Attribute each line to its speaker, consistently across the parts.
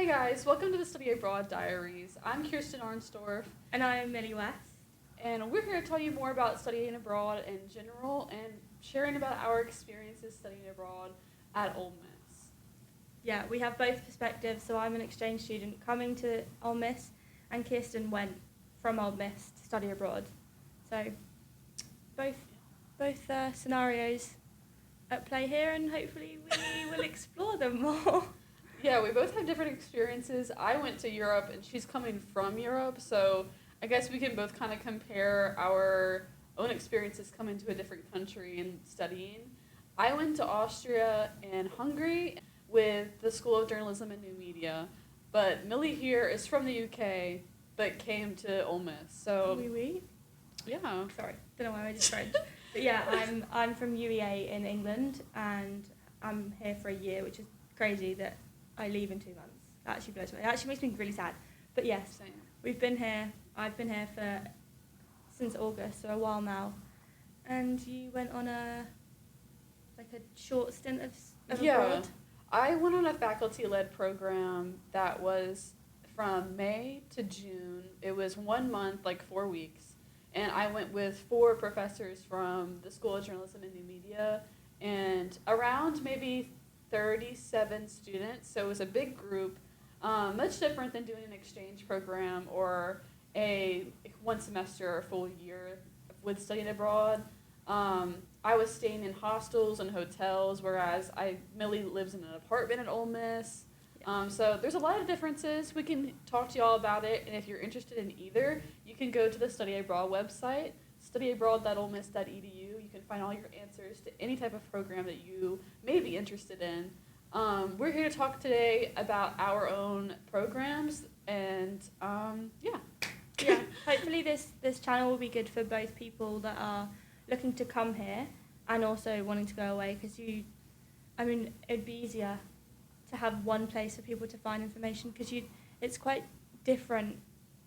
Speaker 1: guys, welcome to the Study Abroad Diaries. I'm Kirsten Arnstorff,
Speaker 2: And I'm Millie West.
Speaker 1: and we're here to tell you more about studying abroad in general and sharing about our experiences studying abroad at Ole Miss.
Speaker 2: Yeah, we have both perspectives. So I'm an exchange student coming to Ole Miss, and Kirsten went from Ole Miss to study abroad. So both scenarios at play here, and hopefully we will explore them more.
Speaker 1: Yeah, we both have different experiences. I went to Europe, and she's coming from Europe, so I guess we can both kind of compare our own experiences coming to a different country and studying. I went to Austria and Hungary with the School of Journalism and New Media, but Millie here is from the UK, but came to Ole Miss. So
Speaker 2: Oui.
Speaker 1: yeah.
Speaker 2: Sorry, don't know why I just French. But yeah, I'm from UEA in England, and I'm here for a year, which is crazy that I leave in 2 months. That actually blows me. It actually makes me really sad. But yes,
Speaker 1: Same.
Speaker 2: we've been here. I've been here since August, so a while now. And you went on a short stint of abroad.
Speaker 1: I went on a faculty-led program that was from May to June. It was 1 month, like 4 weeks. And I went with 4 professors from the School of Journalism and New Media and around maybe 37 students. So it was a big group, much different than doing an exchange program or a 1 semester or full year with studying abroad. I was staying in hostels and hotels, whereas Millie lives in an apartment at Ole Miss. So there's a lot of differences. We can talk to you all about it, and if you're interested in either, you can go to the Study Abroad website, studyabroad.olemiss.edu. You can find all your answers to any type of program that you may be interested in. We're here to talk today about our own programs, and
Speaker 2: Yeah, hopefully this channel will be good for both people that are looking to come here and also wanting to go away, because it'd be easier to have one place for people to find information, because it's quite different,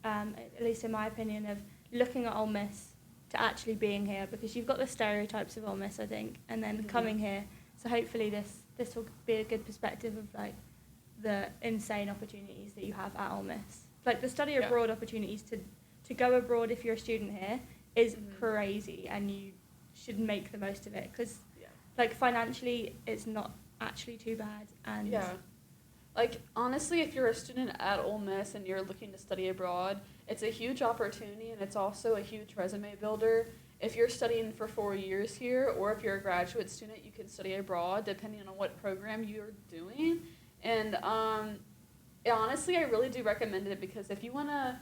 Speaker 2: at least in my opinion, of looking at Ole Miss to actually being here, because you've got the stereotypes of Ole Miss, I think, and then coming here. So hopefully this will be a good perspective of like the insane opportunities that you have at Ole Miss. Like the study abroad opportunities to go abroad if you're a student here is crazy, and you should make the most of it, because like financially it's not actually too bad. And
Speaker 1: like honestly, if you're a student at Ole Miss and you're looking to study abroad, it's a huge opportunity, and it's also a huge resume builder. If you're studying for 4 years here, or if you're a graduate student, you can study abroad depending on what program you're doing. And honestly, I really do recommend it, because if you want to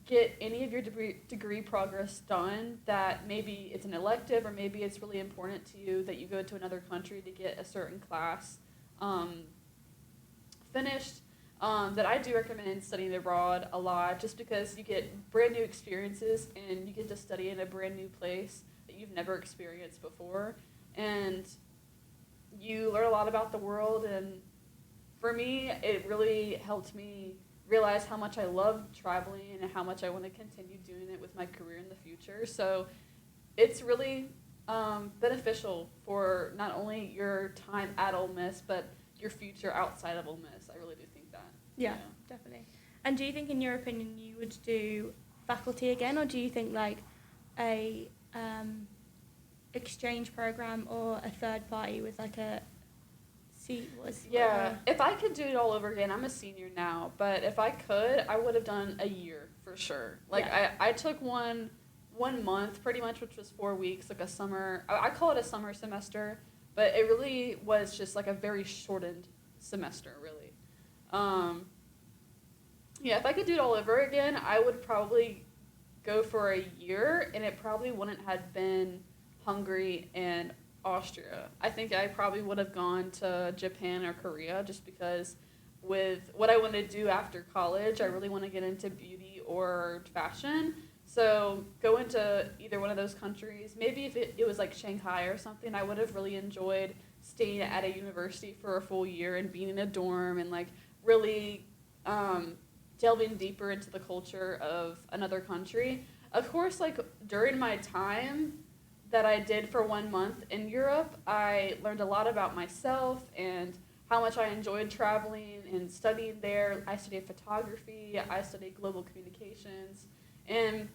Speaker 1: get any of your degree progress done, that maybe it's an elective or maybe it's really important to you that you go to another country to get a certain class finished, that I do recommend studying abroad a lot, just because you get brand new experiences and you get to study in a brand new place that you've never experienced before, and you learn a lot about the world. And for me, it really helped me realize how much I love traveling and how much I want to continue doing it with my career in the future. So it's really beneficial for not only your time at Ole Miss, but your future outside of Ole Miss. I really do think that.
Speaker 2: Yeah, definitely. And do you think, in your opinion, you would do faculty again, or do you think like a exchange program or a third party with like a
Speaker 1: if I could do it all over again, I'm a senior now, but if I could, I would have done a year for sure. Like I took one month pretty much, which was 4 weeks, like a summer. I call it a summer semester, but it really was just like a very shortened semester, really. If I could do it all over again, I would probably go for a year, and it probably wouldn't have been Hungary and Austria. I think I probably would have gone to Japan or Korea, just because with what I want to do after college, I really want to get into beauty or fashion. So go into either one of those countries. Maybe if it was like Shanghai or something, I would have really enjoyed staying at a university for a full year and being in a dorm and like really delving deeper into the culture of another country. Of course, like during my time that I did for 1 month in Europe, I learned a lot about myself and how much I enjoyed traveling and studying there. I studied photography. I studied global communications. And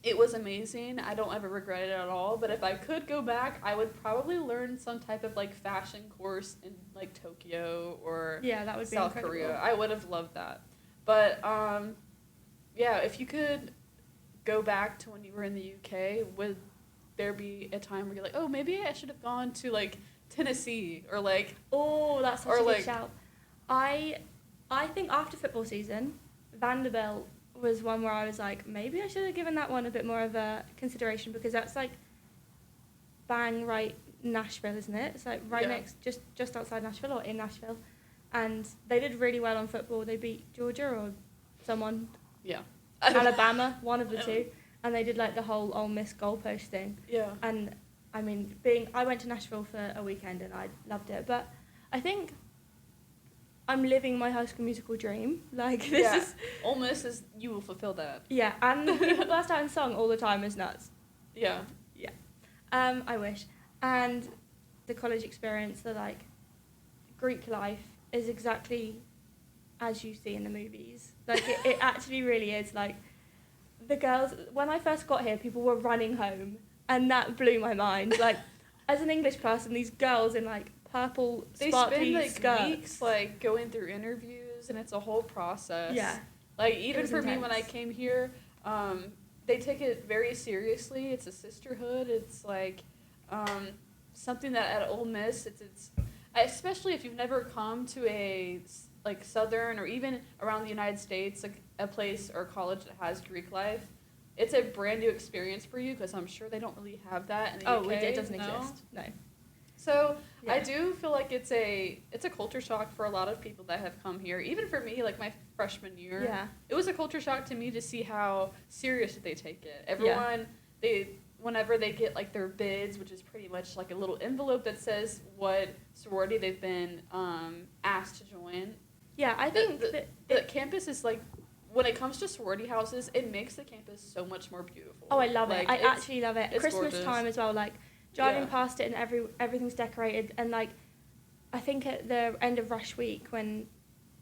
Speaker 1: it was amazing. I don't ever regret it at all. But if I could go back, I would probably learn some type of like fashion course in like Tokyo or
Speaker 2: that would be
Speaker 1: South
Speaker 2: incredible.
Speaker 1: Korea. I would have loved that. But yeah, if you could go back to when you were in the UK, would there be a time where you're like, oh, maybe I should have gone to like Tennessee or like,
Speaker 2: Oh, that's such
Speaker 1: or
Speaker 2: a good
Speaker 1: like-
Speaker 2: shout. I think after football season, Vanderbilt was one where I was like, maybe I should have given that one a bit more of a consideration, because that's like bang right Nashville, isn't it? It's like right
Speaker 1: Yeah.
Speaker 2: next, just outside Nashville or in Nashville. And they did really well on football. They beat Georgia or someone,
Speaker 1: yeah.
Speaker 2: Alabama, one of the two. And they did like the whole Ole Miss goalpost thing.
Speaker 1: Yeah.
Speaker 2: And I mean, I went to Nashville for a weekend and I loved it. But I think I'm living my High School Musical dream. Like, this is...
Speaker 1: Ole Miss is, you will fulfill that.
Speaker 2: Yeah, and people blast out in song all the time is nuts.
Speaker 1: Yeah.
Speaker 2: I wish. And the college experience, the, like, Greek life is exactly as you see in the movies. Like, it actually really is. Like, the girls... When I first got here, people were running home, and that blew my mind. Like, as an English person, these girls in, like, purple,
Speaker 1: They
Speaker 2: sparkly
Speaker 1: spend like
Speaker 2: skirts.
Speaker 1: weeks like going through interviews, and it's a whole process.
Speaker 2: Yeah.
Speaker 1: Like even
Speaker 2: was
Speaker 1: for me when I
Speaker 2: intense.
Speaker 1: came here, they take it very seriously. It's a sisterhood. It's like something that at Ole Miss, it's especially if you've never come to a like southern or even around the United States, like a place or college that has Greek life. It's a brand new experience for you because I'm sure they don't really have that in the UK.
Speaker 2: Oh, it doesn't
Speaker 1: no?
Speaker 2: exist. No.
Speaker 1: So
Speaker 2: Yeah.
Speaker 1: I do feel like it's a culture shock for a lot of people that have come here. Even for me, like my freshman year,
Speaker 2: Yeah.
Speaker 1: it was a culture shock to me to see how serious they take it. Everyone, whenever they get like their bids, which is pretty much like a little envelope that says what sorority they've been asked to join.
Speaker 2: Yeah, I think
Speaker 1: The campus is like, when it comes to sorority houses, it makes the campus so much more beautiful.
Speaker 2: Oh, I love
Speaker 1: Like,
Speaker 2: it. I
Speaker 1: it's-
Speaker 2: actually love it.
Speaker 1: it's
Speaker 2: Christmas
Speaker 1: gorgeous.
Speaker 2: time as well, like driving
Speaker 1: Yeah.
Speaker 2: past it and everything's decorated, and like I think at the end of Rush Week when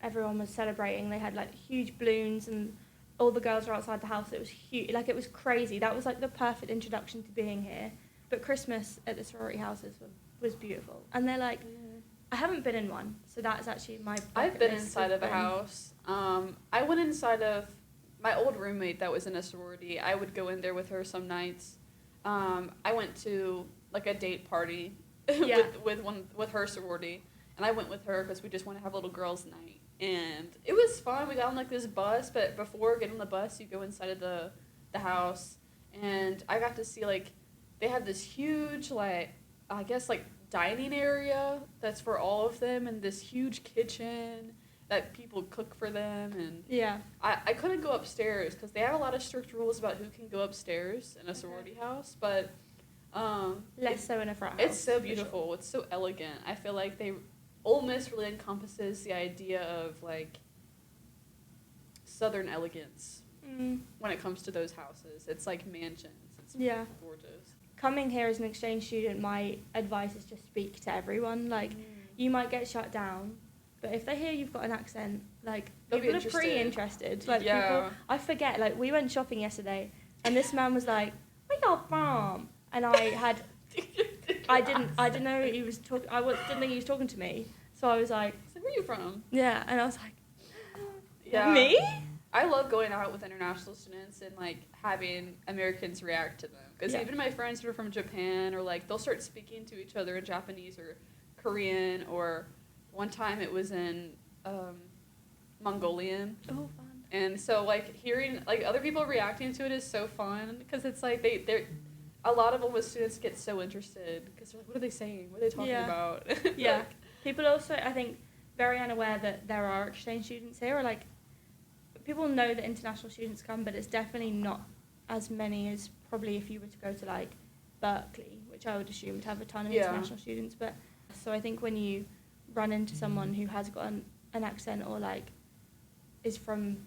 Speaker 2: everyone was celebrating, they had like huge balloons and all the girls were outside the house. It was huge, like it was crazy. That was like the perfect introduction to being here. But Christmas at the sorority houses was beautiful, and they're like, I haven't been in one, so that's actually my bucket
Speaker 1: I've been
Speaker 2: list
Speaker 1: inside of a house. I went inside of my old roommate that was in a sorority. I would go in there with her some nights. I went to like a date party
Speaker 2: Yeah.
Speaker 1: with her sorority, and I went with her because we just want to have a little girls' night, and it was fun. We got on like this bus, but before getting on the bus, you go inside of the house, and I got to see like they had this huge like I guess like dining area that's for all of them, and this huge kitchen that people cook for them, and
Speaker 2: Yeah.
Speaker 1: I couldn't go upstairs because they have a lot of strict rules about who can go upstairs in a sorority house, but
Speaker 2: Less so in a frat house.
Speaker 1: it's so
Speaker 2: for
Speaker 1: beautiful.
Speaker 2: sure.
Speaker 1: It's so elegant. I feel like Ole Miss really encompasses the idea of like Southern elegance when it comes to those houses. It's like mansions. It's
Speaker 2: Yeah.
Speaker 1: gorgeous.
Speaker 2: Coming here as an exchange student, my advice is just speak to everyone. Like, you might get shut down, but if they hear you've got an accent, like,
Speaker 1: They'll be
Speaker 2: people are pretty interested. Like,
Speaker 1: Yeah.
Speaker 2: people, I forget, like, we went shopping yesterday, and this man was like, "Where you from?" And I didn't know he was talking. Didn't think he was talking to me, so I was like,
Speaker 1: So where are you from?
Speaker 2: "Yeah," and I was like,
Speaker 1: Yeah.
Speaker 2: "Me?"
Speaker 1: I love going out with international students and like having Americans react to them. Because
Speaker 2: Yeah.
Speaker 1: even my friends who are from Japan, or like they'll start speaking to each other in Japanese or Korean, or one time it was in Mongolian.
Speaker 2: Oh, fun.
Speaker 1: And so like hearing like other people reacting to it is so fun because it's like they're a lot of Ole Miss students get so interested because they're like, what are they saying? What are they talking
Speaker 2: Yeah.
Speaker 1: about?
Speaker 2: Yeah. People also, I think, very unaware that there are exchange students here, or like, people know that international students come, but it's definitely not as many as probably if you were to go to like Berkeley, which I would assume would have a ton of
Speaker 1: Yeah.
Speaker 2: international students. But so I think when you run into someone who has got an accent or like is from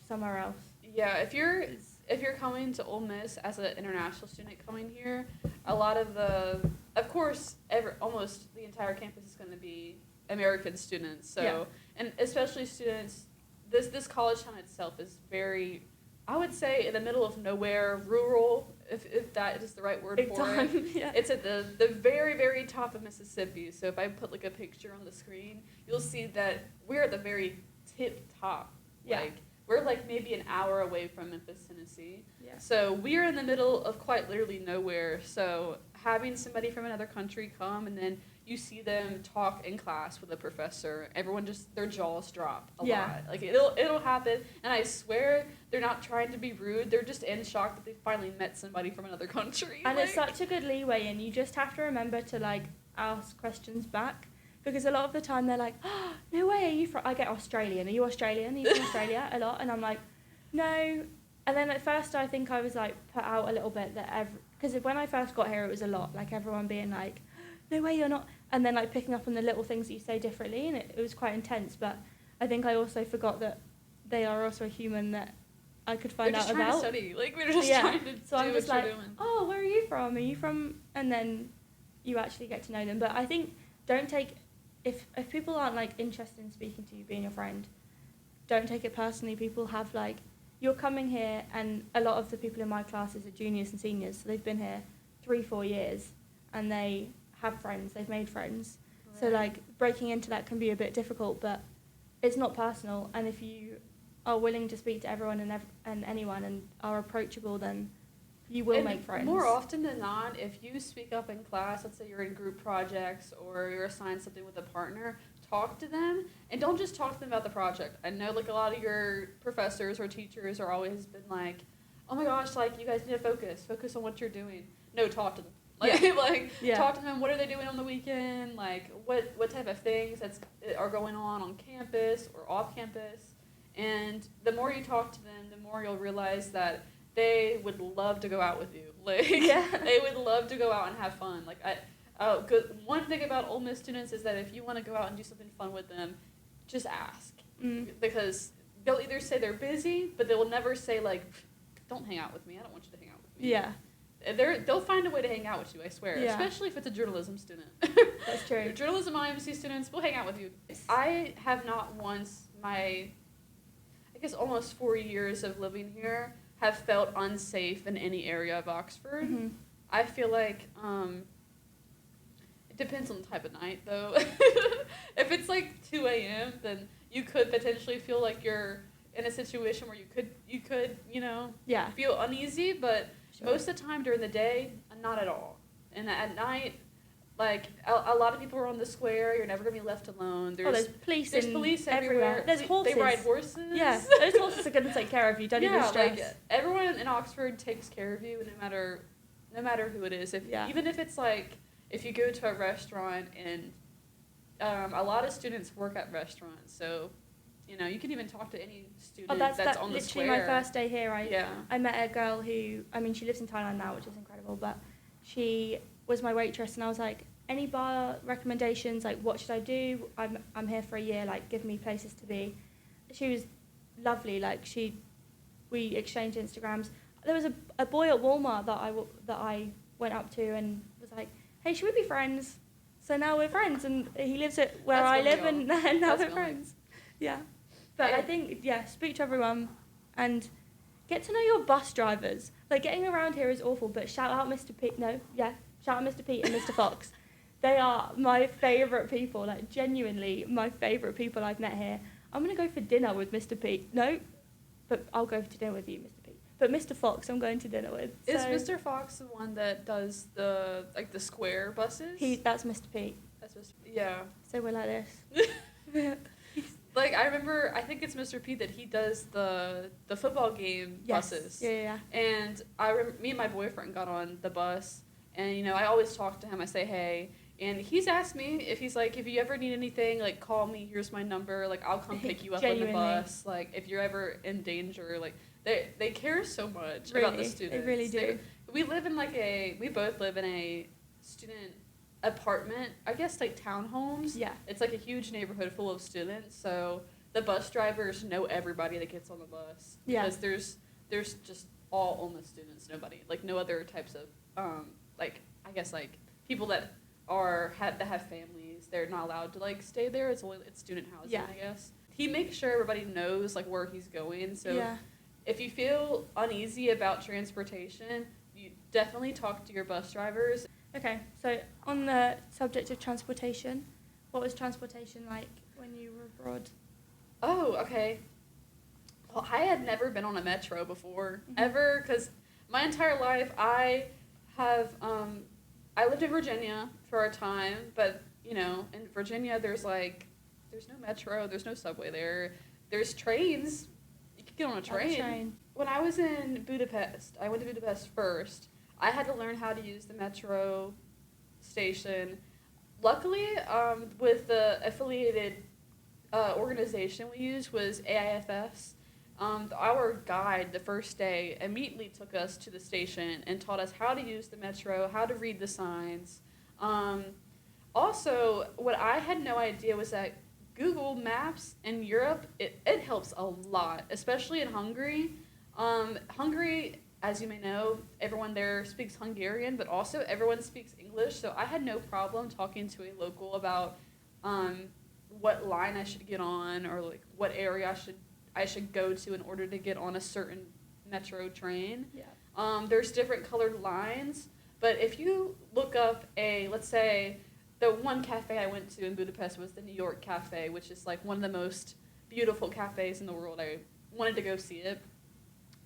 Speaker 2: somewhere else,
Speaker 1: Yeah, if you're coming to Ole Miss as an international student coming here, a lot of course, almost the entire campus is going to be American students. So, and especially students, this college town itself is very, I would say, in the middle of nowhere, rural, if that is the right word for it.
Speaker 2: Yeah.
Speaker 1: It's at the very, very top of Mississippi. So if I put like a picture on the screen, you'll see that we're at the very tip top.
Speaker 2: Yeah.
Speaker 1: Like, we're like maybe an hour away from Memphis, Tennessee.
Speaker 2: Yeah.
Speaker 1: So we're in the middle of quite literally nowhere. So having somebody from another country come and then you see them talk in class with a professor, everyone just, their jaws drop a lot. Like, it'll happen, and I swear they're not trying to be rude. They're just in shock that they finally met somebody from another country.
Speaker 2: And
Speaker 1: like,
Speaker 2: it's such a good leeway, and you just have to remember to, like, ask questions back, because a lot of the time they're like, oh, no way, are you from, I get Australian, are you Australian, are you from Australia, a lot, and I'm like, no. And then at first I think I was, like, put out a little bit that because when I first got here it was a lot, like, everyone being like, no way, you're not, and then, like, picking up on the little things that you say differently, and it was quite intense. But I think I also forgot that they are also a human that I could find out about.
Speaker 1: We're just trying to study. Like, we're just trying to
Speaker 2: so
Speaker 1: do
Speaker 2: I'm just
Speaker 1: what
Speaker 2: like,
Speaker 1: you're doing.
Speaker 2: oh, where are you from? Are you from? And then you actually get to know them. But I think don't take, if people aren't, like, interested in speaking to you, being your friend, don't take it personally. People have, like, you're coming here, and a lot of the people in my classes are juniors and seniors, so they've been here 3-4 years, and they have friends, they've made friends. Right. So, like, breaking into that can be a bit difficult, but it's not personal. And if you are willing to speak to everyone and anyone and are approachable, then you will make friends.
Speaker 1: More often than not, if you speak up in class, let's say you're in group projects or you're assigned something with a partner, talk to them, and don't just talk to them about the project. I know, like, a lot of your professors or teachers are always been like, oh my gosh, like, you guys need to focus on what you're doing. No, talk to them. Like, talk to them. What are they doing on the weekend? Like, what type of things are going on campus or off campus? And the more you talk to them, the more you'll realize that they would love to go out with you. Like, they would love to go out and have fun. Like, one thing about Ole Miss students is that if you want to go out and do something fun with them, just ask. Because they'll either say they're busy, but they will never say, like, don't hang out with me. I don't want you to hang out with me. Yeah. They'll find a way to hang out with you, I swear. Yeah. Especially if it's a journalism student.
Speaker 2: That's true.
Speaker 1: Journalism IMC students will hang out with you. I have not once, I guess almost 4 years of living here, have felt unsafe in any area of Oxford. Mm-hmm. I feel like it depends on the type of night, though. If it's like 2 a.m., then you could potentially feel like you're in a situation where you could feel uneasy, but most of the time during the day, not at all. And at night, like, a lot of people are on the square. You're never going to be left alone.
Speaker 2: There's police
Speaker 1: everywhere.
Speaker 2: There's horses.
Speaker 1: They ride horses.
Speaker 2: Yeah, those horses are going to take care of you. Don't even stress.
Speaker 1: Like, everyone in Oxford takes care of you, no matter who it is. Even if it's like, if you go to a restaurant, and a lot of students work at restaurants, so you can even talk to any student that's on the square.
Speaker 2: Literally, my first day here, I met a girl who, she lives in Thailand now, which is incredible, but she was my waitress, and I was like, any bar recommendations? Like, what should I do? I'm here for a year. Like, give me places to be. She was lovely. Like, we exchanged Instagrams. There was a boy at Walmart that I went up to and was like, hey, should we be friends? So now we're friends, and he lives at where I live, and now we're friends. Yeah. But I think, speak to everyone and get to know your bus drivers. Like, getting around here is awful, but shout out Mr. Pete. Shout out Mr. Pete and Mr. Fox. They are my favourite people, like, genuinely my favourite people I've met here. I'm going to go for dinner with Mr. Pete. No, but I'll go to dinner with you, Mr. Pete. But Mr. Fox, I'm going to dinner with.
Speaker 1: Is Mr. Fox the one that does the square buses?
Speaker 2: That's Mr. Pete.
Speaker 1: That's Mr. Yeah.
Speaker 2: So we're like this.
Speaker 1: Like, I remember, I think it's Mr. P that he does the football game buses.
Speaker 2: Yeah.
Speaker 1: And me and my boyfriend got on the bus, and, I always talk to him. I say, hey. And he's asked me if you ever need anything, like, call me. Here's my number. Like, I'll come pick you up on the bus. Like, if you're ever in danger. Like, they care so much about the students.
Speaker 2: They really do.
Speaker 1: We both live in a student apartment, I guess, like, townhomes.
Speaker 2: Yeah.
Speaker 1: It's like a huge neighborhood full of students, so the bus drivers know everybody that gets on the bus.
Speaker 2: Yeah.
Speaker 1: Because there's just all Ole Miss students, no other types of, I guess, like, people that that have families, they're not allowed to like stay there. It's student housing, I guess. He makes sure everybody knows like where he's going. So if you feel uneasy about transportation, you definitely talk to your bus drivers.
Speaker 2: Okay, so on the subject of transportation, what was transportation like when you were abroad?
Speaker 1: Oh, okay. Well, I had never been on a metro before, ever, because my entire life I lived in Virginia for a time, but, you know, in Virginia there's no metro, there's no subway there, there's trains, you could get on a train. When I was in Budapest, I went to Budapest first, I had to learn how to use the metro station. Luckily, with the affiliated organization we used was AIFS. Our guide the first day immediately took us to the station and taught us how to use the metro, how to read the signs. Also, what I had no idea was that Google Maps in Europe, it helps a lot, especially in Hungary. Hungary, as you may know, everyone there speaks Hungarian, but also everyone speaks English, so I had no problem talking to a local about what line I should get on or like what area I should go to in order to get on a certain metro train. Yeah. There's different colored lines, but if you look up let's say, the one cafe I went to in Budapest was the New York Cafe, which is like one of the most beautiful cafes in the world. I wanted to go see it.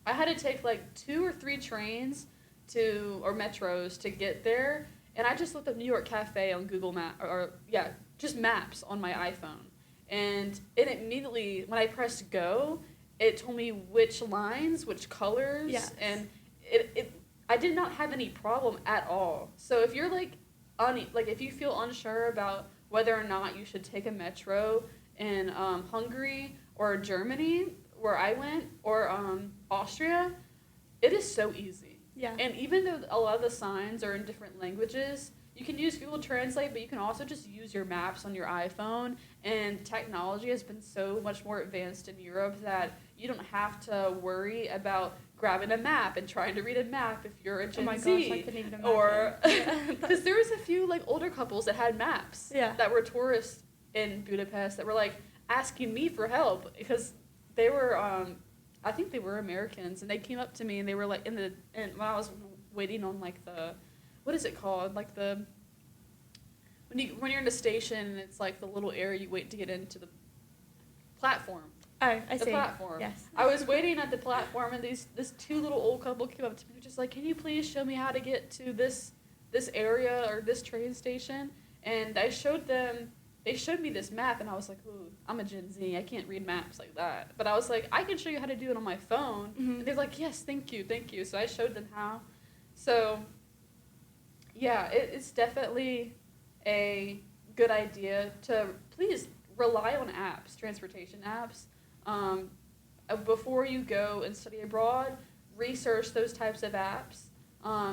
Speaker 1: I had to take like 2 or 3 trains or metros to get there, and I just looked up New York Cafe on Google Maps, just maps on my iPhone. And it immediately, when I pressed go, it told me which lines, which colors, and I did not have any problem at all. So if you're if you feel unsure about whether or not you should take a metro in Hungary or Germany, where I went, or Austria, it is so easy. Yeah. And even though a lot of the signs are in different languages, you can use Google Translate, but you can also just use your maps on your iPhone. And technology has been so much more advanced in Europe that you don't have to worry about grabbing a map and trying to read a map if you're a Gen Z.
Speaker 2: Oh my gosh, I couldn't even imagine.
Speaker 1: Or because there was a few like older couples that had maps that were tourists in Budapest that were like asking me for help because they were I think they were Americans, and they came up to me and they were like when I was waiting on like the, what is it called, like the when you're in the station and it's like the little area you wait to get into the platform.
Speaker 2: Oh, I see.
Speaker 1: The platform.
Speaker 2: Yes.
Speaker 1: I was waiting at the platform, and this 2 little old couple came up to me, just like, can you please show me how to get to this area or this train station? And they showed me this map, and I was like, ooh, I'm a Gen Z, I can't read maps like that. But I was like, I can show you how to do it on my phone. Mm-hmm. And they're like, yes, thank you. So I showed them how. So, yeah, it's definitely a good idea to please rely on apps, transportation apps. Before you go and study abroad, research those types of apps.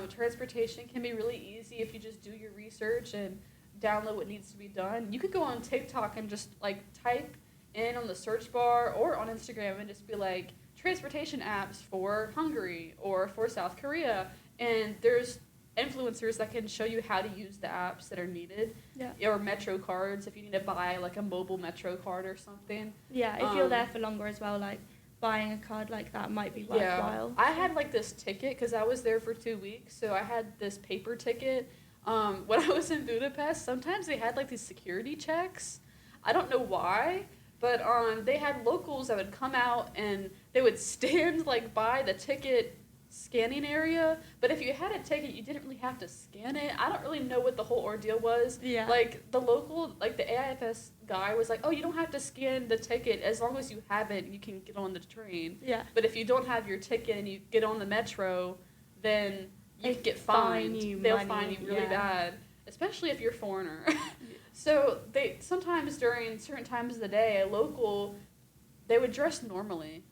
Speaker 1: Transportation can be really easy if you just do your research and download what needs to be done. You could go on TikTok and just like type in on the search bar or on Instagram and just be like, transportation apps for Hungary or for South Korea, and there's influencers that can show you how to use the apps that are needed. Yeah. Or metro cards if you need to buy like a mobile metro card or something. Yeah,
Speaker 2: if you're there for longer as well, like buying a card like that might be worthwhile.
Speaker 1: I had like this ticket because I was there for 2 weeks, so I had this paper ticket. When I was in Budapest, sometimes they had like these security checks. I don't know why, but they had locals that would come out and they would stand like by the ticket scanning area, but if you had a ticket, you didn't really have to scan it. I don't really know what the whole ordeal was. Yeah. Like the local, like the AIFS guy was like, oh, you don't have to scan the ticket as long as you have it, you can get on the train. Yeah. But if you don't have your ticket and you get on the metro, then you can get fined. They'll fine you really bad, especially if you're a foreigner. So they sometimes during certain times of the day, a local, they would dress normally.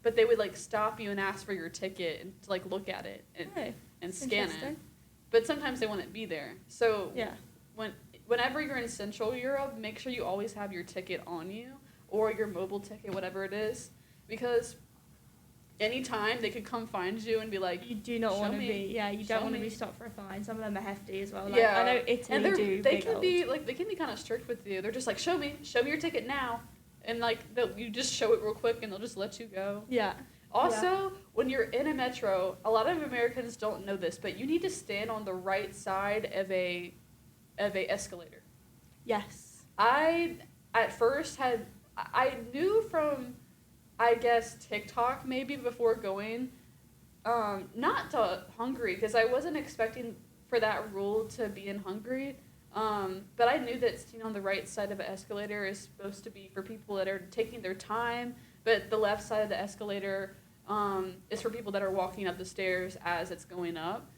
Speaker 1: But they would like stop you and ask for your ticket and to like look at it and scan it. But sometimes they wouldn't be there. So whenever you're in Central Europe, make sure you always have your ticket on you or your mobile ticket, whatever it is, because anytime they could come find you and be like,
Speaker 2: you do not want to be, you don't want to be stopped for a fine. Some of them are hefty as well. Like, I know Italy
Speaker 1: and they can be kind of strict with you. They're just like, show me your ticket now, and like you just show it real quick and they'll just let you go.
Speaker 2: Yeah.
Speaker 1: Also, when you're in a metro, a lot of Americans don't know this, but you need to stand on the right side of a escalator.
Speaker 2: Yes.
Speaker 1: I at first I knew from, I guess, TikTok maybe before going, not to Hungary, because I wasn't expecting for that rule to be in Hungary, but I knew that standing on the right side of an escalator is supposed to be for people that are taking their time, but the left side of the escalator is for people that are walking up the stairs as it's going up.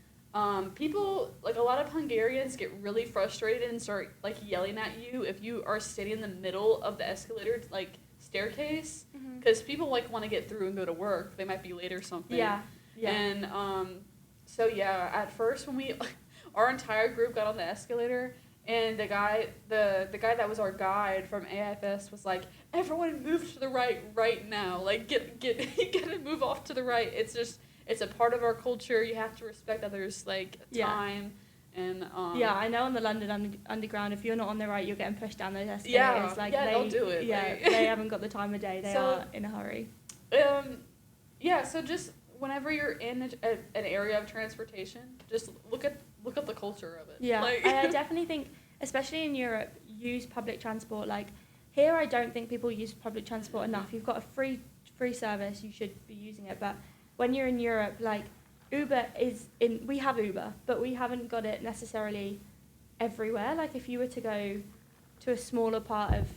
Speaker 1: People, like a lot of Hungarians, get really frustrated and start like yelling at you if you are sitting in the middle of the escalator, like staircase, because people like want to get through and go to work. They might be late or something. Yeah. And so at first when our entire group got on the escalator, and the guy that was our guide from AFS was like, everyone move to the right now. Like get you gotta move off to the right. It's a part of our culture. You have to respect others' like time. And
Speaker 2: I know on the London Underground, if you're not on the right, you're getting pushed down those escalators.
Speaker 1: They'll do it.
Speaker 2: Yeah, they haven't got the time of day. They are in a hurry.
Speaker 1: So just whenever you're in an area of transportation, just look at the culture of it.
Speaker 2: Yeah, I definitely think, especially in Europe, use public transport. Like here, I don't think people use public transport enough. You've got a free service, you should be using it. But when you're in Europe, like Uber we have Uber, but we haven't got it necessarily everywhere. Like if you were to go to a smaller part of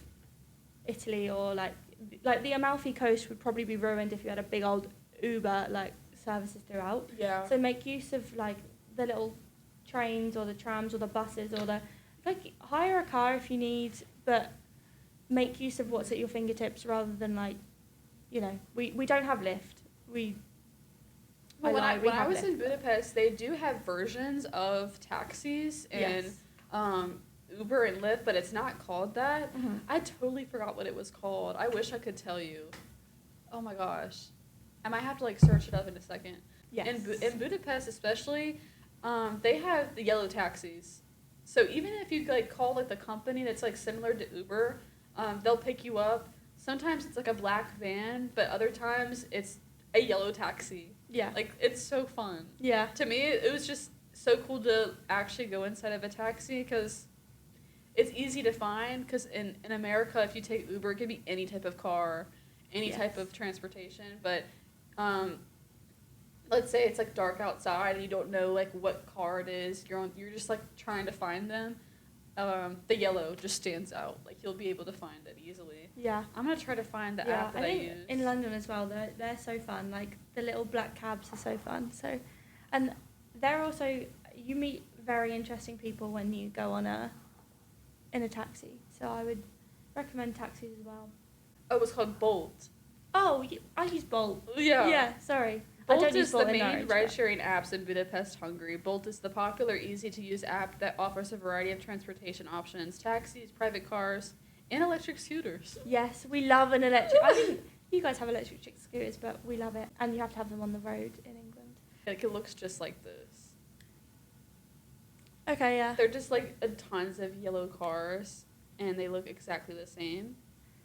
Speaker 2: Italy, or like the Amalfi Coast would probably be ruined if you had a big old Uber like services throughout.
Speaker 1: Yeah.
Speaker 2: So make use of like the little trains or the trams or the buses or hire a car if you need, but make use of what's at your fingertips rather than we don't have Lyft.
Speaker 1: When I was in Budapest, they do have versions of taxis and Uber and Lyft, but it's not called that. Mm-hmm. I totally forgot what it was called. I wish I could tell you. Oh my gosh. I might have to search it up in a second.
Speaker 2: Yes.
Speaker 1: In Budapest especially, they have the yellow taxis. So even if you call the company that's similar to Uber, they'll pick you up. Sometimes it's a black van, but other times it's a yellow taxi.
Speaker 2: Yeah.
Speaker 1: It's so fun.
Speaker 2: Yeah.
Speaker 1: To me, it was just so cool to actually go inside of a taxi because it's easy to find. Because in America, if you take Uber, it could be any type of car, any type of transportation. But let's say it's dark outside and you don't know what car it is. You're just trying to find them. The yellow just stands out. You'll be able to find it easily.
Speaker 2: Yeah.
Speaker 1: I'm gonna try to find the app that I use.
Speaker 2: In London as well, they're so fun. The little black cabs are so fun. So, and they're also, you meet very interesting people when you go in a taxi. So I would recommend taxis as well.
Speaker 1: Oh, it's called Bolt.
Speaker 2: Oh, I use Bolt.
Speaker 1: Yeah.
Speaker 2: Yeah. Sorry.
Speaker 1: Bolt is the main ride-sharing apps in Budapest, Hungary. Bolt is the popular, easy-to-use app that offers a variety of transportation options: taxis, private cars, and electric scooters.
Speaker 2: Yes, we love an electric. I think you guys have electric scooters, but we love it, and you have to have them on the road in England.
Speaker 1: It looks just like this.
Speaker 2: Okay, yeah.
Speaker 1: They're just tons of yellow cars, and they look exactly the same.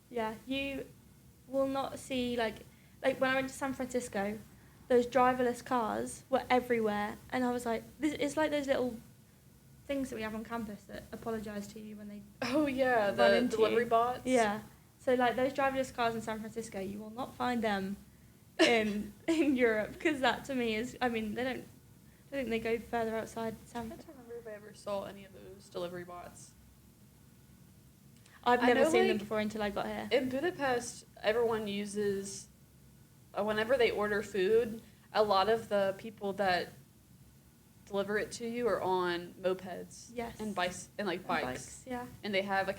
Speaker 2: Yeah, you will not see when I went to San Francisco. Those driverless cars were everywhere, and I was like, it's like those little things that we have on campus that apologise to you when they
Speaker 1: the delivery bots.
Speaker 2: Yeah, so those driverless cars in San Francisco, you will not find them in Europe, because that to me is, I don't think they go further outside San Francisco.
Speaker 1: I don't remember if I ever saw any of those delivery bots.
Speaker 2: I've never seen them before until I got here.
Speaker 1: In Budapest, everyone uses, whenever they order food, a lot of the people that deliver it to you are on mopeds.
Speaker 2: Yes.
Speaker 1: And bikes.
Speaker 2: Yeah.
Speaker 1: And they have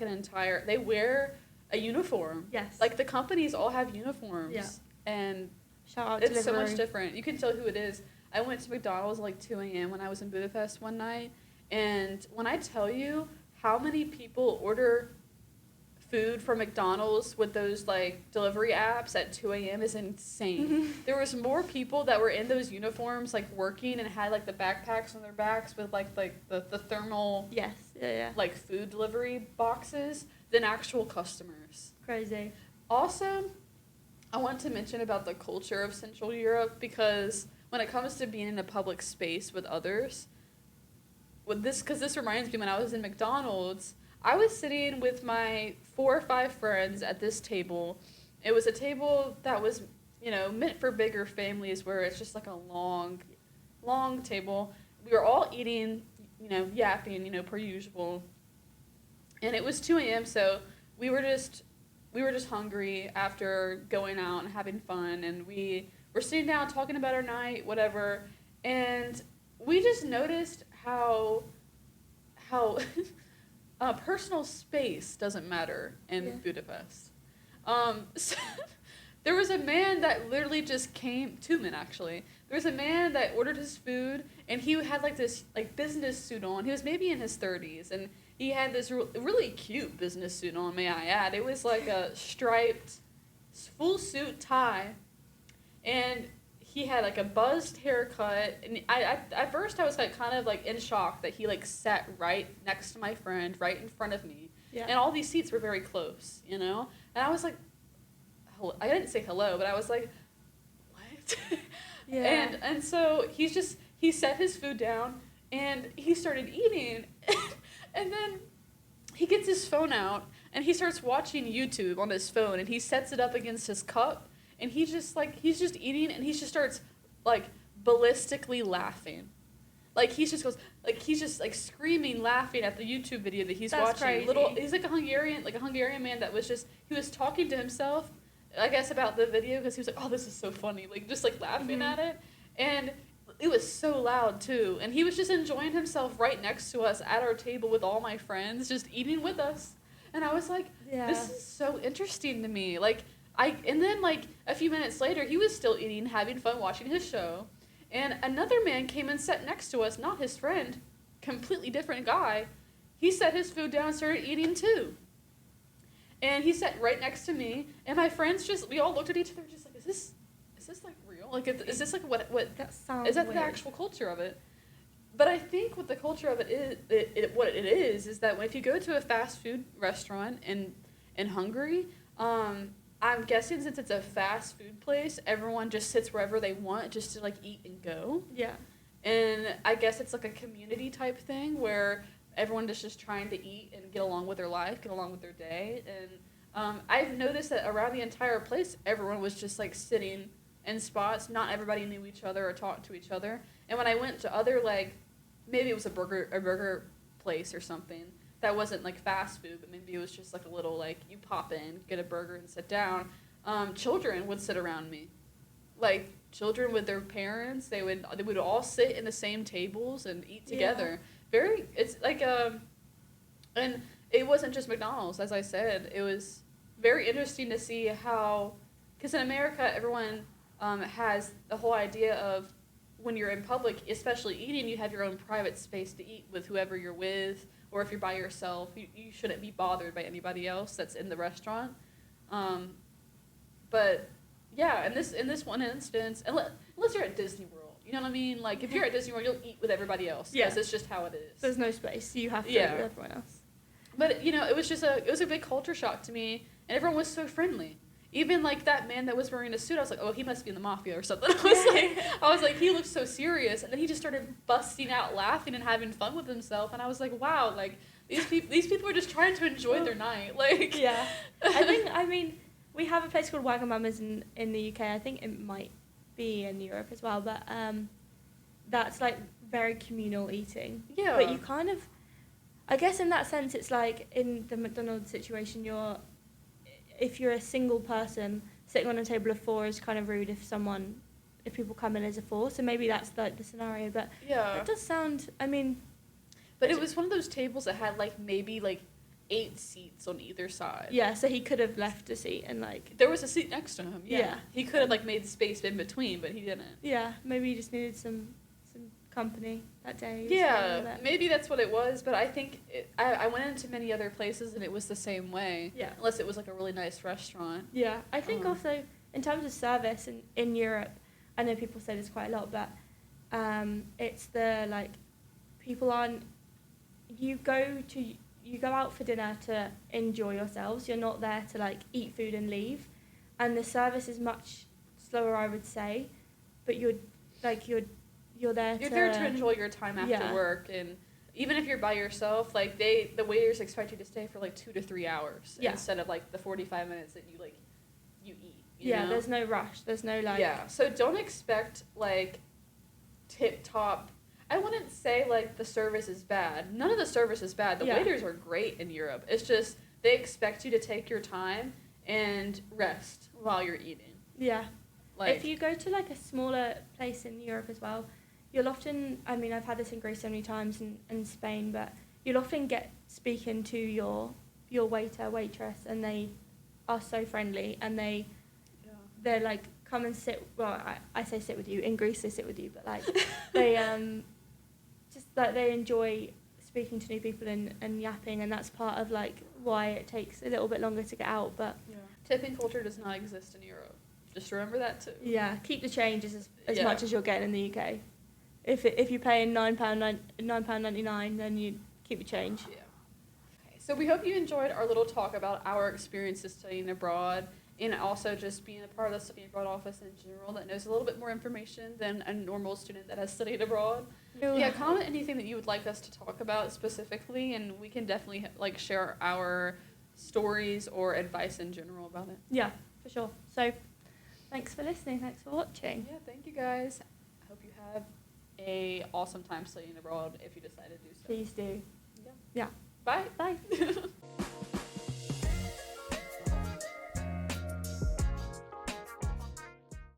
Speaker 1: they wear a uniform.
Speaker 2: Yes.
Speaker 1: The companies all have uniforms.
Speaker 2: Yeah.
Speaker 1: And
Speaker 2: shout out
Speaker 1: it's so much different. You can tell who it is. I went to McDonald's at 2 a.m. when I was in Budapest one night, and when I tell you how many people order food from McDonald's with those like delivery apps at 2 a.m. is insane. There was more people that were in those uniforms like working and had like the backpacks on their backs with like the thermal
Speaker 2: Yes, yeah.
Speaker 1: like food delivery boxes than actual customers.
Speaker 2: Crazy.
Speaker 1: Also, I want to mention about the culture of Central Europe because when it comes to being in a public space with others, because this reminds me when I was in McDonald's, I was sitting with my 4 or 5 friends at this table. It was a table that was, meant for bigger families where it's just like a long table. We were all eating, yapping, per usual. And it was 2 a.m., so we were just hungry after going out and having fun, and we were sitting down talking about our night, whatever, and we just noticed how personal space doesn't matter in Budapest. So there was a man that literally just came, 2 men actually. There was a man that ordered his food, and he had like this like business suit on. He was maybe in his 30s, and he had this really cute business suit on, may I add. It was like a striped full suit tie, and he had like a buzzed haircut. And at first I was like kind of like in shock that he like sat right next to my friend, right in front of me. Yeah. And all these seats were very close, And I was like, I didn't say hello, but I was like, what? Yeah. And so he set his food down and he started eating. And then he gets his phone out and he starts watching YouTube on his phone, and he sets it up against his cup, and he's just eating, and he just starts like ballistically laughing. Like he's just screaming, laughing at the YouTube video that he's watching.
Speaker 2: Crazy.
Speaker 1: He's like a Hungarian man that was he was talking to himself, I guess, about the video, because he was like, oh, this is so funny, like just like laughing at it. And it was so loud too, and he was just enjoying himself right next to us at our table with all my friends, just eating with us. And I was like, this is so interesting to me. And then like a few minutes later, he was still eating, having fun, watching his show. And another man came and sat next to us, not his friend, completely different guy. He set his food down and started eating too. And he sat right next to me, and my friends we all looked at each other just like, is this like real? Like, is this like what
Speaker 2: that sounds
Speaker 1: is that
Speaker 2: weird.
Speaker 1: The actual culture of it? But I think what the culture of it is, what it is that if you go to a fast food restaurant in Hungary, I'm guessing since it's a fast food place, everyone just sits wherever they want just to like eat and go.
Speaker 2: Yeah.
Speaker 1: And I guess it's like a community type thing where everyone is just trying to eat and get along with their life, get along with their day. And I've noticed that around the entire place, everyone was just like sitting in spots. Not everybody knew each other or talked to each other. And when I went to other, like, maybe it was a burger place or something that wasn't like fast food, but maybe it was just like a little, like, you pop in, get a burger and sit down, children would sit around me. Like, children with their parents, they would all sit in the same tables and eat together. Yeah. It's like, and it wasn't just McDonald's, as I said. It was very interesting to see how, because in America, everyone has the whole idea of when you're in public, especially eating, you have your own private space to eat with whoever you're with, or if you're by yourself, you shouldn't be bothered by anybody else that's in the restaurant. But yeah, in this one instance, unless you're at Disney World, you know what I mean? Like, if you're at Disney World, you'll eat with everybody else. Yes, it's just how it is.
Speaker 2: There's no space. You have to eat with everyone else.
Speaker 1: But it was just it was a big culture shock to me, and everyone was so friendly. Even like that man that was wearing a suit, I was like, oh, he must be in the mafia or something. I was like, he looked so serious, and then he just started busting out laughing and having fun with himself, and I was like, wow, like these people are just trying to enjoy their night, like.
Speaker 2: Yeah, I mean, we have a place called Wagamama's in the UK. I think it might be in Europe as well, but that's like very communal eating. Yeah. But you kind of, I guess in that sense, it's like in the McDonald's situation, if you're a single person, sitting on a table of 4 is kind of rude if people come in as a 4. So maybe that's like the scenario. But yeah, it does sound, I mean.
Speaker 1: But it was one of those tables that had like maybe like 8 seats on either side.
Speaker 2: Yeah, so he could have left a seat and like.
Speaker 1: There was a seat next to him. Yeah. He could have like made space in between, but he didn't.
Speaker 2: Yeah, maybe he just needed some company. that day.
Speaker 1: Yeah, maybe that's what it was, but I think I went into many other places and it was the same way.
Speaker 2: Yeah.
Speaker 1: Unless it was like a really nice restaurant.
Speaker 2: Yeah, I think also in terms of service in Europe, I know people say this quite a lot, but it's the like people aren't. You go out for dinner to enjoy yourselves. You're not there to like eat food and leave, and the service is much slower, I would say, but you're there
Speaker 1: You're there to enjoy your time after work, and even if you're by yourself, like the waiters expect you to stay for like 2 to 3 hours instead of like the 45 minutes that you eat. You know?
Speaker 2: There's no rush. There's no like.
Speaker 1: Yeah, so don't expect like tip top. I wouldn't say like the service is bad. None of the service is bad. The waiters are great in Europe. It's just they expect you to take your time and rest while you're eating.
Speaker 2: Yeah.
Speaker 1: Like,
Speaker 2: if you go to like a smaller place in Europe as well, you'll often, I mean, I've had this in Greece so many times in Spain, but you'll often get speaking to your waiter, waitress, and they are so friendly, and they're like, come and sit, well, I say sit with you, in Greece they sit with you, but like, they, just like they enjoy speaking to new people and yapping, and that's part of like why it takes a little bit longer to get out, but.
Speaker 1: Yeah. Tipping culture does not exist in Europe. Just remember that too.
Speaker 2: Yeah, keep the change as much as you're getting in the UK. If you're paying £9.99, then you keep your change.
Speaker 1: Yeah. Okay, so we hope you enjoyed our little talk about our experiences studying abroad, and also just being a part of the Study Abroad office in general that knows a little bit more information than a normal student that has studied abroad. Yeah, comment anything that you would like us to talk about specifically, and we can definitely like share our stories or advice in general about it.
Speaker 2: Yeah, for sure. So, thanks for listening. Thanks for watching.
Speaker 1: Yeah, thank you guys. I hope you have a awesome time studying abroad if you decide to do so.
Speaker 2: Please do.
Speaker 1: Yeah.
Speaker 2: Bye.
Speaker 1: Bye.